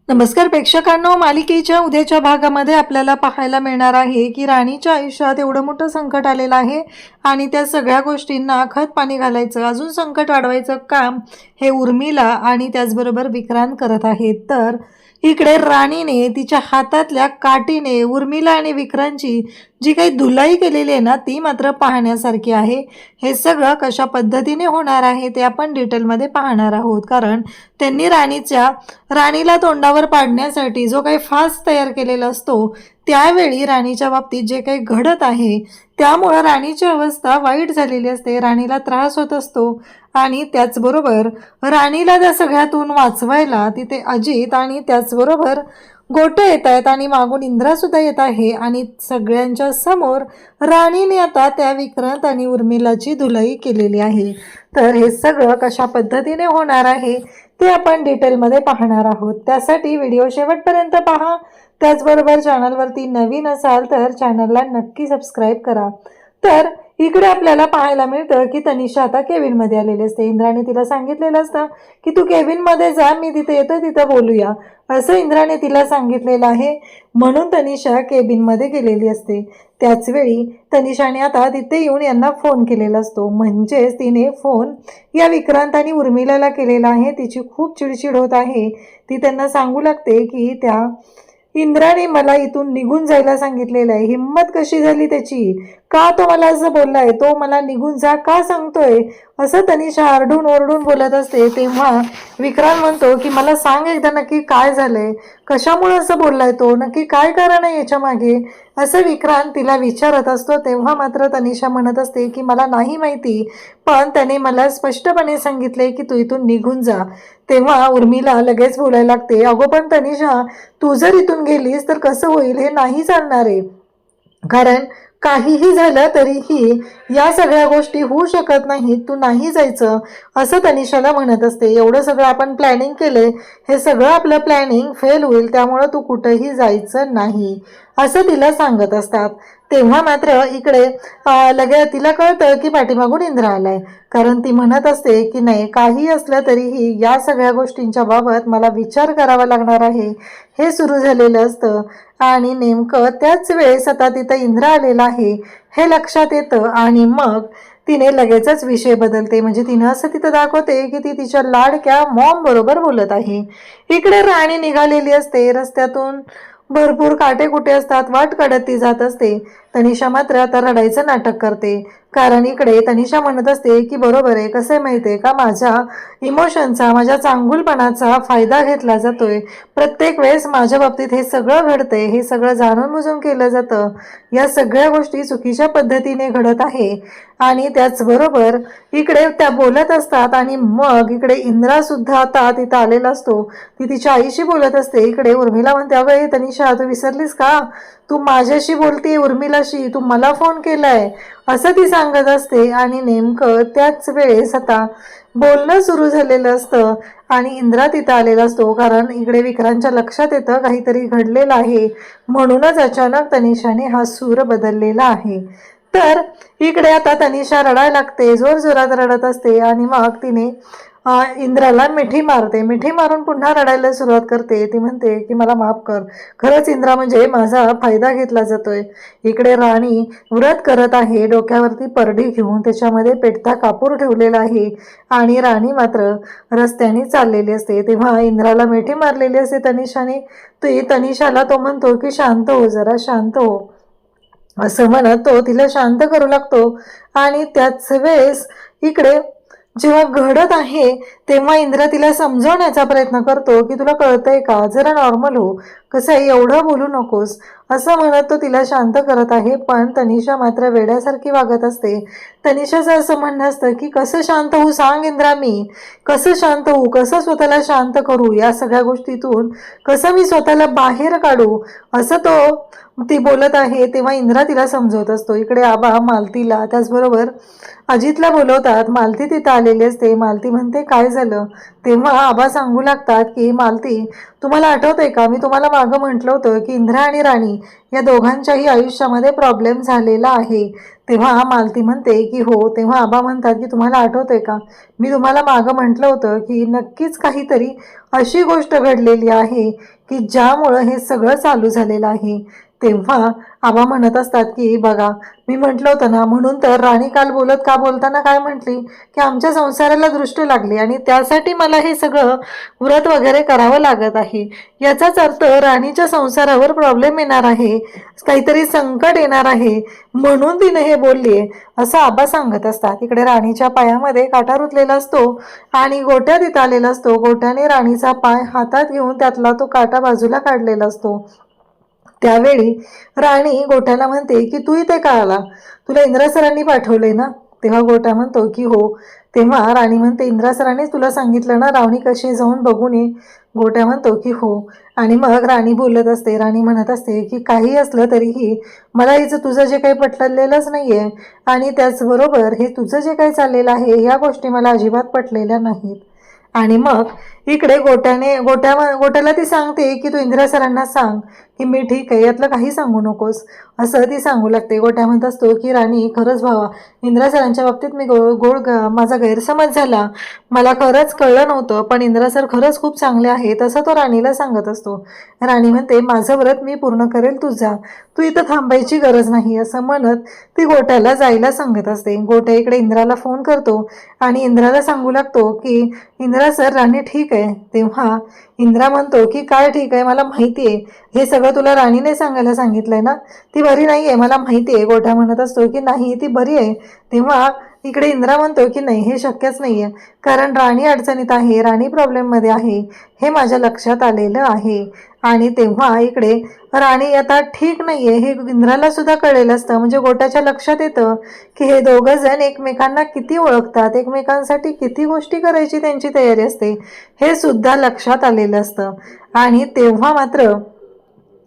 नमस्कार प्रेक्षकांनो, मालिकेच्या उद्याच्या भागामध्ये आपल्याला पाहायला मिळणार आहे की राणीच्या आयुष्यात एवढं मोठं संकट आलेलं आहे आणि त्या सगळ्या गोष्टींना खत पाणी घालायचं, अजून संकट वाढवायचं काम हे उर्मिला आणि त्याचबरोबर विक्रांत करत आहेत। तर इकडे राणीने तिच्या हातातल्या काठीने उर्मिला आणि विक्रांतची जी काही धुलाई केलेली आहे ना, ती मात्र पाहण्यासारखी आहे। हे सगळं कशा पद्धतीने होणार आहे ते आपण डिटेलमध्ये पाहणार आहोत, कारण त्यांनी राणीला तोंडावर पाडण्यासाठी जो काही फास तयार केलेला असतो, त्यावेळी राणीच्या बाबतीत जे काही घडत आहे त्यामुळे राणीची अवस्था वाईट झालेली असते, राणीला त्रास होत असतो। आणि त्याचबरोबर राणीला त्या सगळ्यातून वाचवायला तिथे अजित आणि त्याचबरोबर गोटे येत आहेत आणि मागून इंद्रा सुद्धा येत आहे आणि सगळ्यांच्या समोर राणीने आता त्या विक्रांत आणि उर्मिलाची धुलाई केलेली आहे। तर हे सगळं कशा पद्धतीने होणार आहे ते आपण डिटेलमध्ये पाहणार आहोत। त्यासाठी व्हिडिओ शेवटपर्यंत पहा। त्याचबरोबर चॅनलवरती नवीन असाल तर चॅनलला नक्की सबस्क्राईब करा। तर इकडे आपल्याला पाहायला मिळतं की तनिषा आता केबिन मध्ये आलेली असते। इंद्राने तिला सांगितलेलं असतं की तू केबिन मध्ये जा, मी तिथे येतो, तिथे बोलूया, असं इंद्राने तिला सांगितलेलं आहे। म्हणून तनिषा केबिन मध्ये गेलेली असते। त्याच वेळी तनिषाने आता तिथे येऊन यांना फोन केलेला असतो, म्हणजेच तिने फोन या विक्रांत आणि उर्मिलाला केलेला आहे। तिची खूप चिडचिड होत आहे। ती त्यांना सांगू लागते की त्या इंद्राने मला इथून निघून जायला सांगितलेलं आहे, हिम्मत कशी झाली त्याची, का तो मला असं बोललाय, तो मला निघून जा का सांगतोय, असं तनिषा आरडून ओरडून बोलत असते। तेव्हा विक्रांत म्हणतो की मला सांग एकदा नक्की काय झालंय, कशामुळे असं बोललाय तो, नक्की काय कारण आहे याच्या मागे, असं विक्रांत तिला विचारत असतो। तेव्हा मात्र तनिषा म्हणत असते की मला नाही माहिती, पण त्याने मला स्पष्टपणे सांगितले की तू इथून निघून जा। तेव्हा उर्मिला लगेच बोलायला लागते, अगो पण तनिषा, तू जर इथून गेलीस तर कसं होईल, हे नाही चालणार आहे, कारण काहीही झालं तरीही या सगळ्या गोष्टी होऊ शकत नाही, तू नाही जायचं, असं तनिषाला म्हणत असते। एवढं सगळं आपण प्लॅनिंग केलंय, हे सगळं आपलं प्लॅनिंग फेल होईल, त्यामुळे तू कुठेही जायचं नाही, असं तिला सांगत असतात। तेव्हा मात्र इकडे लगेच तिला कळतं की पाठीमागून इंद्रा आलाय, कारण ती म्हणत असते की नाही, काही असलं तरीही या सगळ्या गोष्टींच्या बाबत मला विचार करावा लागणार आहे, हे सुरू झालेलं असतं। आणि नेमकं त्याच वेळेस आता तिथं इंद्रा आलेला आहे हे लक्षात येतं आणि मग तिने लगेचच विषय बदलते, म्हणजे तिनं असं तिथं दाखवते की ती तिच्या लाडक्या मॉम बरोबर बोलत आहे। इकडे राणी निघालेली असते, रस्त्यातून भरपूर काटे कुठे असतात, वाट काढत ती जात असते। तनिषा मात्र आता रडायचं नाटक करते, कारण इकडे तनिषा म्हणत असते की बरोबर आहे, कसं आहे माहिती आहे का, माझ्या इमोशनचा, माझ्या चांगुलपणाचा फायदा घेतला जातोय, प्रत्येक वेळेस माझ्या बाबतीत हे सगळं घडतंय, हे सगळं जाणून बुजून केलं जातं, या सगळ्या गोष्टी चुकीच्या पद्धतीने घडत आहे। आणि त्याचबरोबर इकडे त्या बोलत असतात आणि मग इकडे इंद्रा सुद्धा आता तिथं आलेला असतो। ती तिच्या आईशी बोलत असते। इकडे उर्मिला म्हणते, अगं तनिषा, तू विसरलीस का, तू माझ्याशी बोलते, उर्मिलाशी, तू मला फोन केलाय, असं ती सांगत असते। आणि नेमकं त्याच वेळेस आता बोलणं सुरू झालेलं असतं आणि इंद्रा तिथं आलेला असतो, कारण इकडे विक्रांतच्या लक्षात येतं काहीतरी घडलेलं आहे, म्हणूनच अचानक तनिषाने हा सूर बदललेला आहे। तर इकडे आता तनिषा रडायला लागते, जोर जोरात रडत असते आणि मग तिने इंद्राला मिठी मारते, मिठी मारून पुन्हा रडायला सुरुवात करते। ती म्हणते की मला माफ कर, खरंच इंद्रा, म्हणजे माझा फायदा घेतला जातोय। इकडे राणी व्रत करत आहे, डोक्यावरती परडी घेऊन, त्याच्यामध्ये पेटता कापूर ठेवलेला आहे आणि राणी मात्र रस्त्याने चाललेली असते। तेव्हा इंद्राला मिठी मारलेली असते तनिषाने, तनिषाला तो म्हणतो की शांत हो, जरा शांत हो, असं म्हणत तो तिला शांत करू लागतो। आणि त्याच वेळेस इकडे जेव्हा घडत आहे तेव्हा इंद्रा तिला समजवण्याचा प्रयत्न करतो की तुला कळतंय का, जरा नॉर्मल हो, कसं आहे, एवढं बोलू नकोस, असं म्हणत तो तिला शांत करत आहे। पण तनिषा मात्र वेड्यासारखी वागत असते। तनिषाचं असं म्हणणं असतं की कसं शांत होऊ, सांग इंद्रा, मी कसं शांत होऊ, कसं स्वतःला शांत करू, या सगळ्या गोष्टीतून कसं मी स्वतःला बाहेर काढू, असं ती बोलत आहे। तेव्हा इंद्रा तिला समजवत असतो। इकडे आबा मालतीला त्याचबरोबर अजितला बोलवतात। मालती तिथं आलेली असते। मालती म्हणते काय झालं, तेव्हा आबा सांगू लागतात की मालती, तुम्हाला आठवतंय का, मी तुम्हाला मागं म्हटलं होतं की इंद्रा आणि राणी या दोघांच्याही आयुष्यामध्ये प्रॉब्लेम झालेला आहे, तेव्हा मालती म्हणते की हो. तेव्हा आबा म्हणतात की तुम्हाला आठवतंय का, मी तुम्हाला मागं म्हटलं होतं की नक्कीच काहीतरी अशी गोष्ट घडलेली आहे की ज्यामुळं हे सगळं चालू झालेलं आहे. तेव्हा आबा म्हणत असतात की बघा, मी म्हटलं होतं ना, म्हणून तर राणी काल बोलताना काय म्हटली की आमच्या संसाराला दृष्ट लागली आणि त्यासाठी मला हे सगळं व्रत वगैरे करावं लागत आहे. याचाच अर्थ राणीच्या संसारावर प्रॉब्लेम येणार आहे, काहीतरी संकट येणार आहे, म्हणून तिने हे बोलली आहे असं आबा सांगत असतात. इकडे राणीच्या पायामध्ये काटा रुतलेला असतो आणि गोट्या तिथं आलेला असतो. गोट्याने राणीचा पाय हातात घेऊन त्यातला तो काटा बाजूला काढलेला असतो. त्यावेळी राणी गोट्याला म्हणते की तू इथे का आला, तुला इंद्रा सरांनी पाठवले ना. तेव्हा गोट्या म्हणतो की हो. तेव्हा राणी म्हणते इंद्रा सरांनीच तुला सांगितलं ना रावणी कशी जाऊन बघून ये. गोट्या म्हणतो की हो. आणि मग राणी बोलत असते, राणी म्हणत असते की काही असलं तरीही मला हिचं तुझं जे काही पटलेलंच नाहीये आणि त्याचबरोबर हे तुझं जे काही चाललेलं आहे या गोष्टी मला अजिबात पटलेल्या नाहीत. आणि मग इकडे गोट्याला ती सांगते की तू इंदिरा सरांना सांग की मी ठीक आहे, यातलं काही सांगू नकोस असं ती सांगू लागते. गोट्या म्हणत असतो की राणी खरंच भावा, इंदिरा सरांच्या बाबतीत मी माझा गैरसमज झाला, मला खरंच कळलं नव्हतं, पण इंदिरा सर खरंच खूप चांगले आहेत असं तो राणीला सांगत असतो. राणी म्हणते माझं व्रत मी पूर्ण करेल, तू जा, तू इथं थांबायची गरज नाही असं म्हणत ती गोट्याला जायला सांगत असते. गोट्या इकडे इंद्राला फोन करतो आणि इंद्राला सांगू लागतो की इंद्रा सर राणी ठीक आहे. तेव्हा इंद्रा म्हणतो की काय ठीक आहे, मला माहिती आहे हे सगळं तुला राणीने सांगायला सांगितलंय ना, ती बरी नाही आहे मला माहिती आहे. गोठा म्हणत असतो की नाही ती बरी आहे. तेव्हा इकडे इंद्रा म्हणतो की नाही हे शक्यच नाही आहे, कारण राणी अडचणीत आहे, राणी प्रॉब्लेममध्ये आहे हे माझ्या लक्षात आलेलं आहे. आणि तेव्हा इकडे राणी आता ठीक नाही आहे हे इंद्राला सुद्धा कळलेलं असतं. म्हणजे गोट्याच्या लक्षात येतं की हे दोघं जण एकमेकांना किती ओळखतात, एकमेकांसाठी किती गोष्टी करायची त्यांची तयारी असते हे सुद्धा लक्षात आलेलं असतं. आणि तेव्हा मात्र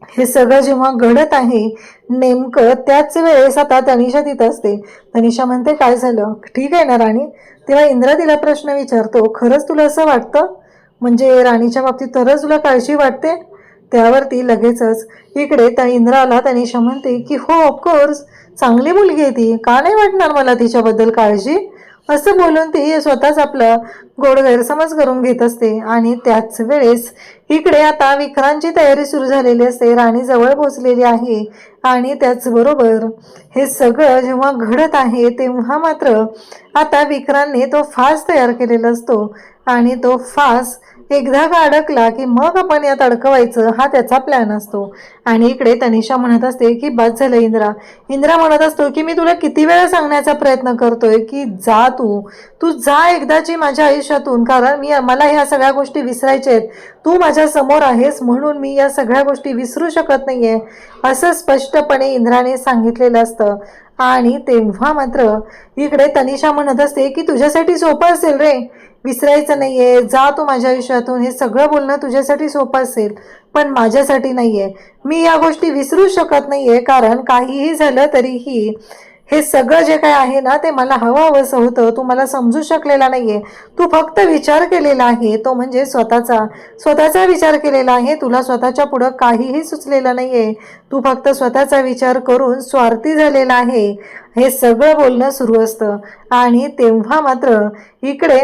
हे सगळं जेव्हा घडत आहे नेमकं त्याच वेळेस आता तनिषा तिथं असते. तनिषा म्हणते काय झालं, ठीक आहे ना राणी. तेव्हा इंद्रा तिला प्रश्न विचारतो, खरंच तुला असं वाटतं, म्हणजे राणीच्या बाबतीत खरंच तुला काळजी वाटते. त्यावरती लगेचच इकडे त्या इंद्राला तनिषा म्हणते की हो ऑफकोर्स, चांगली मुलगी आहे ती, का नाही वाटणार मला तिच्याबद्दल काळजी, असं बोलून ती स्वतःच आपलं गोड गैरसमज करून घेत असते. आणि त्याच वेळेस इकडे आता विक्रांतची तयारी सुरू झालेली असते, राणी जवळ पोचलेली आहे. आणि त्याचबरोबर हे सगळं जेव्हा घडत आहे तेव्हा मात्र आता विक्रांतने तो फास तयार केलेला असतो आणि तो फास एकदा का अडकला की मग आपण यात अडकवायचं हा त्याचा प्लॅन असतो. आणि इकडे तनिषा म्हणत असते की बस झालं इंद्रा म्हणत असतो की मी तुला किती वेळा सांगण्याचा प्रयत्न करतोय की जा, तू जा एकदाची माझ्या आयुष्यातून, कारण मला ह्या सगळ्या गोष्टी विसरायच्या आहेत, तू माझ्या समोर आहेस म्हणून मी या सगळ्या गोष्टी विसरू शकत नाहीये असं स्पष्टपणे इंद्राने सांगितलेलं असतं. आणि तेव्हा मात्र इकडे तनिषा म्हणत असते की तुझ्यासाठी सोपं असेल रे, विसरायचं नाहीये, जा तू माझ्या आयुष्यातून, हे सगळं बोलणं तुझ्यासाठी सोपं असेल पण माझ्यासाठी नाहीये, मी या गोष्टी विसरू शकत नाहीये, कारण काहीही झालं तरीही हे सगळं जे काय आहे ना ते मला हवंसं होतं, तू मला समजू शकलेला नाहीये, तू फक्त विचार केलेला आहे तो म्हणजे स्वतःचा विचार केलेला आहे, तुला स्वतःच्या पुढं काहीही सुचलेलं नाहीये, तू फक्त स्वतःचा विचार करून स्वार्थी झालेला आहे, हे सगळं बोलणं सुरू असतं. आणि तेव्हा मात्र इकडे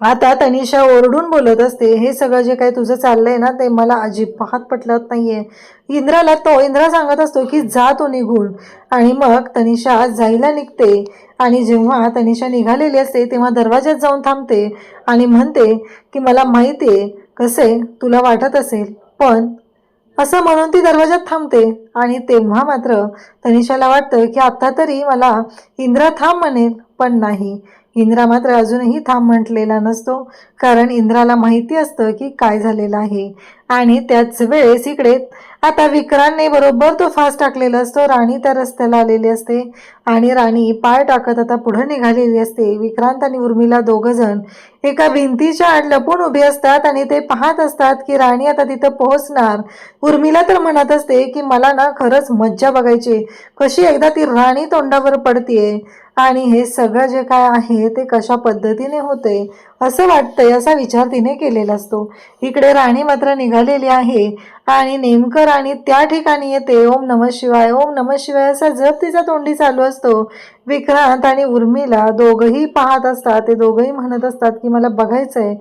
आता तनिषा ओरडून बोलत असते, हे सगळं जे काही तुझं चाललंय ना ते मला अजिबात पटलत नाहीये. इंद्रा सांगत असतो की जा तो निघून. आणि मग तनिषा जायला निघते आणि जेव्हा तनिषा निघालेली असते तेव्हा दरवाज्यात जाऊन थांबते आणि म्हणते की मला माहिती आहे कसे तुला वाटत असेल, पण असं म्हणून ती दरवाज्यात थांबते. आणि तेव्हा मात्र तनिषाला वाटतं की आता तरी मला इंद्रा थांब म्हणेल, पण नाही, इंद्रा मात्र अजूनही थांब म्हटलेला नसतो, कारण इंद्राला माहिती असतं की काय झालेलं आहे. आणि त्याच वेळेस इकडे आता विक्रांतने बरोबर तो फास टाकलेला असतो, राणी त्या रस्त्याला आलेली असते आणि राणी पाय टाकत आता पुढे निघालेली असते. विक्रांत आणि उर्मिला दोघं जण एका भिंतीच्या आड लपून उभे असतात आणि ते पाहत असतात की राणी आता तिथं पोहोचणार. उर्मिला तर म्हणत असते की मला ना खरंच मज्जा बघायची, कशी एकदा ती राणी तोंडावर पडतीये आणि हे सगळं जे काय आहे ते कशा पद्धतीने होते असं वाटतंय असा विचार तिने केलेला असतो. इकडे राणी मात्र निघालेली आहे आणि नेमकं राणी त्या ठिकाणी येते. ओम नमः शिवाय, ओम नमः शिवाय असा जप तिचा तोंडी चालू असतो. विक्रांत आणि उर्मिला दोघंही पाहत असतात. ते दोघंही म्हणत असतात की मला बघायचंय,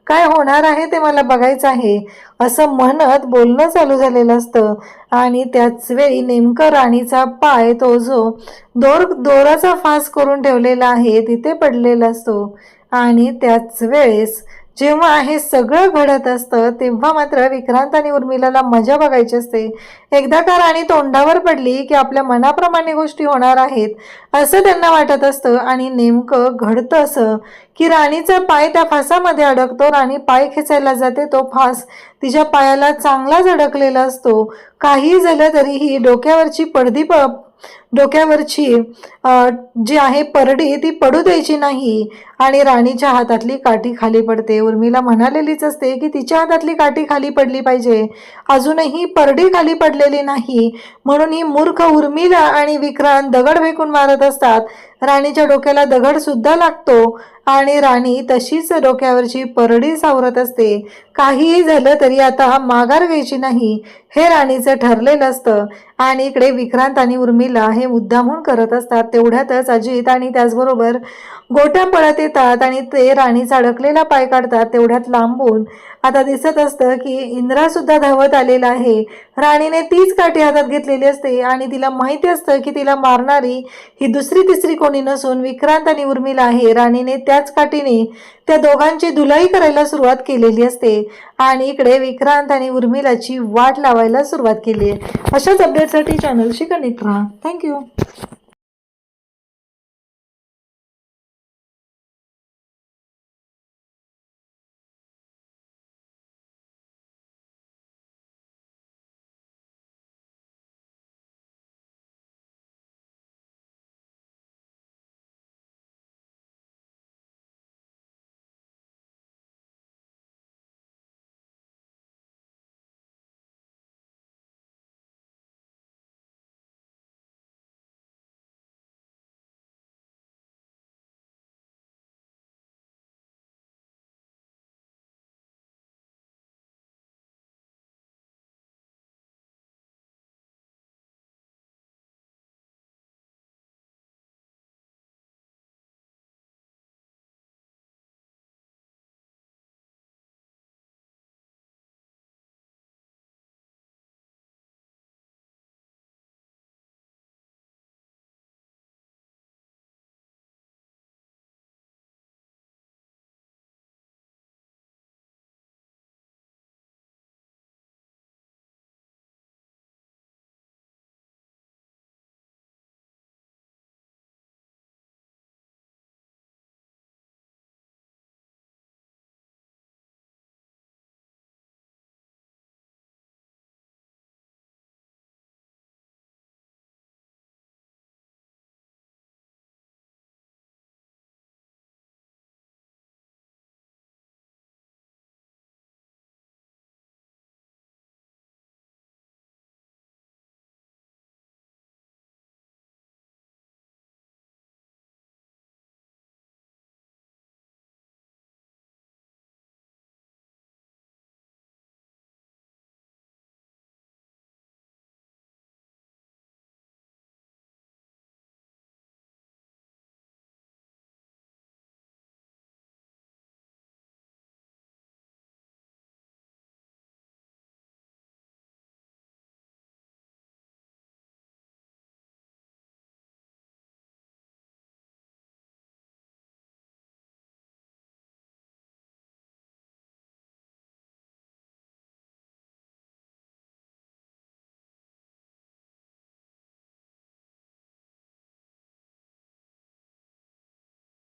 काय होणार आहे ते मला बघायचं आहे असं म्हणत बोलणं चालू झालेलं असतं. आणि त्याच वेळी नेमकं राणीचा पाय तो जो दोराचा फास करून ठेवलेला आहे तिथे पडलेला असतो. आणि त्याच वेळेस जेव्हा हे सगळं घडत असतं तेव्हा मात्र विक्रांत आणि उर्मिलाला मजा बघायची असते. एकदा का राणी तोंडावर पडली की आपल्या मनाप्रमाणे गोष्टी होणार आहेत असं त्यांना वाटत असतं. आणि नेमकं घडतं असं की राणीचा पाय त्या फासामध्ये अडकतो. राणी पाय खेचायला जाते, तो फास तिच्या पायाला चांगलाच अडकलेला असतो. काही झालं तरीही डोक्यावरची जी आहे परडी ती पडू द्यायची नाही आणि राणीच्या हातातली काठी खाली पडते. उर्मिला म्हणालेलीच असते की तिच्या हातातली काठी खाली पडली पाहिजे, अजूनही परडी खाली पडलेली नाही. म्हणून ही मूर्ख उर्मिला आणि विक्रांत दगड फेकून मारत असतात. राणीच्या डोक्याला दगड सुद्धा लागतो आणि राणी तशीच डोक्यावरची परडी सावरत असते. काहीही झालं तरी आता माघार घ्यायची नाही हे राणीचं ठरलेलं असतं. आणि इकडे विक्रांत आणि उर्मिला हे मुद्दामून करत असतात. तेवढ्यातच अजित आणि त्याचबरोबर गोट्या पळत येतात आणि ते राणीचा अडकलेला पाय काढतात. तेवढ्यात लांबून आता दिसत असतं की इंद्रा सुद्धा धावत आलेला आहे. राणीने तीच काठी हातात घेतलेली असते आणि तिला माहिती असतं की तिला मारणारी ही दुसरी तिसरी कोणी नसून विक्रांत आणि उर्मिला आहे. राणीने त्याच काठीने त्या दोघांची धुलाई करायला सुरुवात केलेली असते आणि इकडे विक्रांत आणि उर्मिलाची वाट लावायला सुरुवात केली आहे. अशाच अपडेटसाठी चॅनलशी कनेक्ट राहा. थँक्यू.